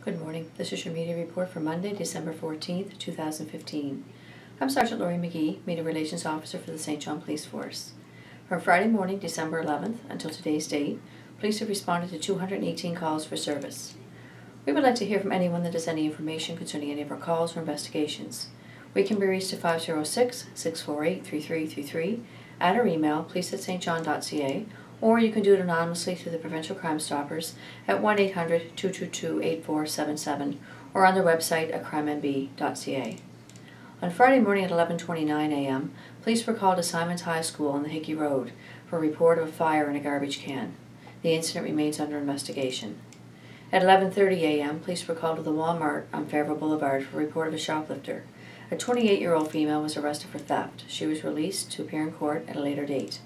Good morning. This is your media report for Monday, December 14th, 2015. I'm Sergeant Lori McGee, Media Relations Officer for the St. John Police Force. From Friday morning, December 11th, until today's date, police have responded to 218 calls for service. We would like to hear from anyone that has any information concerning any of our calls or investigations. We can be reached at 506-648-3333, at our email, police@stjohn.ca, or you can do it anonymously through the Provincial Crime Stoppers at 1-800-222-8477 or on their website at crimemb.ca. On Friday morning at 11:29 a.m., police were called to Simons High School on the Hickey Road for a report of a fire in a garbage can. The incident remains under investigation. At 11:30 a.m., police were called to the Walmart on Fairville Boulevard for a report of a shoplifter. A 28-year-old female was arrested for theft. She was released to appear in court at a later date.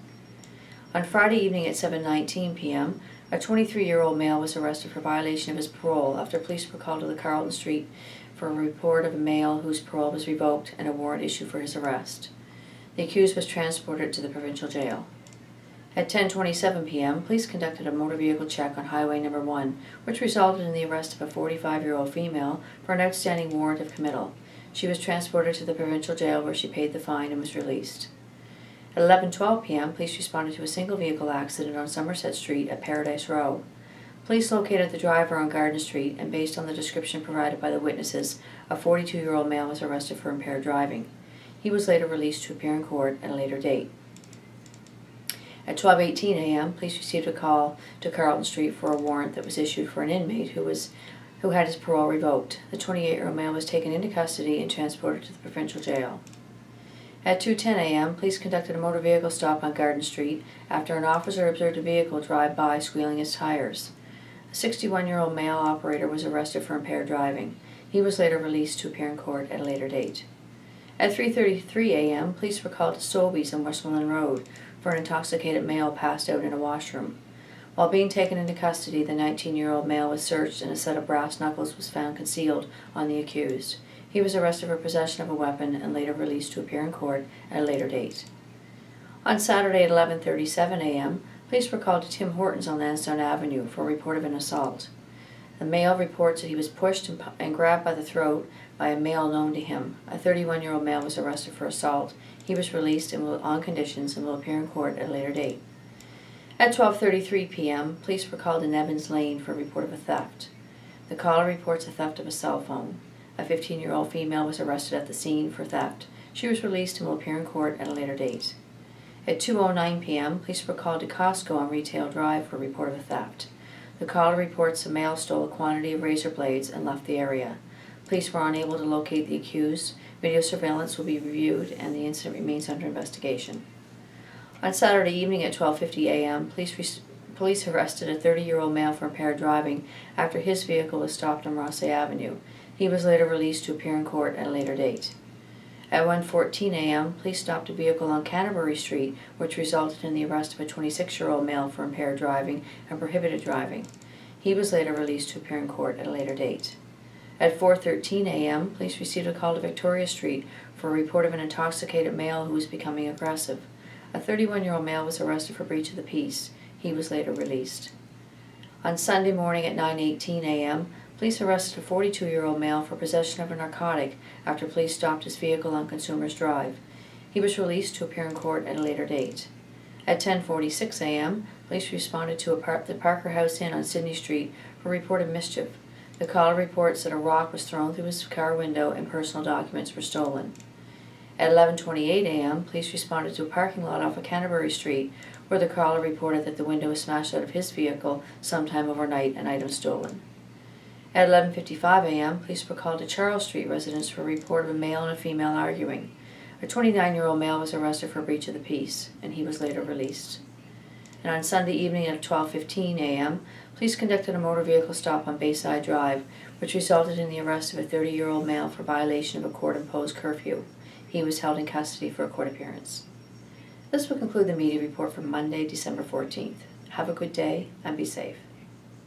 On Friday evening at 7:19 p.m., a 23-year-old male was arrested for violation of his parole after police were called to the Carlton Street for a report of a male whose parole was revoked and a warrant issued for his arrest. The accused was transported to the provincial jail. At 10:27 p.m., police conducted a motor vehicle check on Highway No. 1, which resulted in the arrest of a 45-year-old female for an outstanding warrant of committal. She was transported to the provincial jail where she paid the fine and was released. At 11:12 p.m., police responded to a single vehicle accident on Somerset Street at Paradise Row. Police located the driver on Garden Street, and based on the description provided by the witnesses, a 42-year-old male was arrested for impaired driving. He was later released to appear in court at a later date. At 12:18 a.m., police received a call to Carlton Street for a warrant that was issued for an inmate who had his parole revoked. The 28-year-old male was taken into custody and transported to the provincial jail. At 2:10 a.m., police conducted a motor vehicle stop on Garden Street after an officer observed a vehicle drive by squealing its tires. A 61-year-old male operator was arrested for impaired driving. He was later released to appear in court at a later date. At 3:33 a.m., police were called to Sobeys on Westmoreland Road for an intoxicated male passed out in a washroom. While being taken into custody, the 19-year-old male was searched and a set of brass knuckles was found concealed on the accused. He was arrested for possession of a weapon and later released to appear in court at a later date. On Saturday at 11:37 a.m., police were called to Tim Hortons on Lansdowne Avenue for a report of an assault. The male reports that he was pushed and grabbed by the throat by a male known to him. A 31-year-old male was arrested for assault. He was released on conditions and will appear in court at a later date. At 12:33 p.m., police were called in Evans Lane for a report of a theft. The caller reports a theft of a cell phone. A 15-year-old female was arrested at the scene for theft. She was released and will appear in court at a later date. At 2:09 p.m., police were called to Costco on Retail Drive for a report of a theft. The caller reports a male stole a quantity of razor blades and left the area. Police were unable to locate the accused. Video surveillance will be reviewed and the incident remains under investigation. On Saturday evening at 12:50 a.m., police arrested a 30-year-old male for impaired driving after his vehicle was stopped on Rossay Avenue. He was later released to appear in court at a later date. At 1:14 a.m., police stopped a vehicle on Canterbury Street, which resulted in the arrest of a 26-year-old male for impaired driving and prohibited driving. He was later released to appear in court at a later date. At 4:13 a.m., police received a call to Victoria Street for a report of an intoxicated male who was becoming aggressive. A 31-year-old male was arrested for breach of the peace. He was later released. On Sunday morning at 9:18 a.m., police arrested a 42-year-old male for possession of a narcotic after police stopped his vehicle on Consumers Drive. He was released to appear in court at a later date. At 10:46 a.m., police responded to the Parker House Inn on Sydney Street for a report of mischief. The caller reports that a rock was thrown through his car window and personal documents were stolen. At 11:28 a.m., police responded to a parking lot off of Canterbury Street where the caller reported that the window was smashed out of his vehicle sometime overnight and items stolen. At 11:55 a.m., police were called to Charles Street residence for a report of a male and a female arguing. A 29-year-old male was arrested for breach of the peace, and he was later released. And on Sunday evening at 12:15 a.m., police conducted a motor vehicle stop on Bayside Drive, which resulted in the arrest of a 30-year-old male for violation of a court-imposed curfew. He was held in custody for a court appearance. This will conclude the media report for Monday, December 14th. Have a good day and be safe.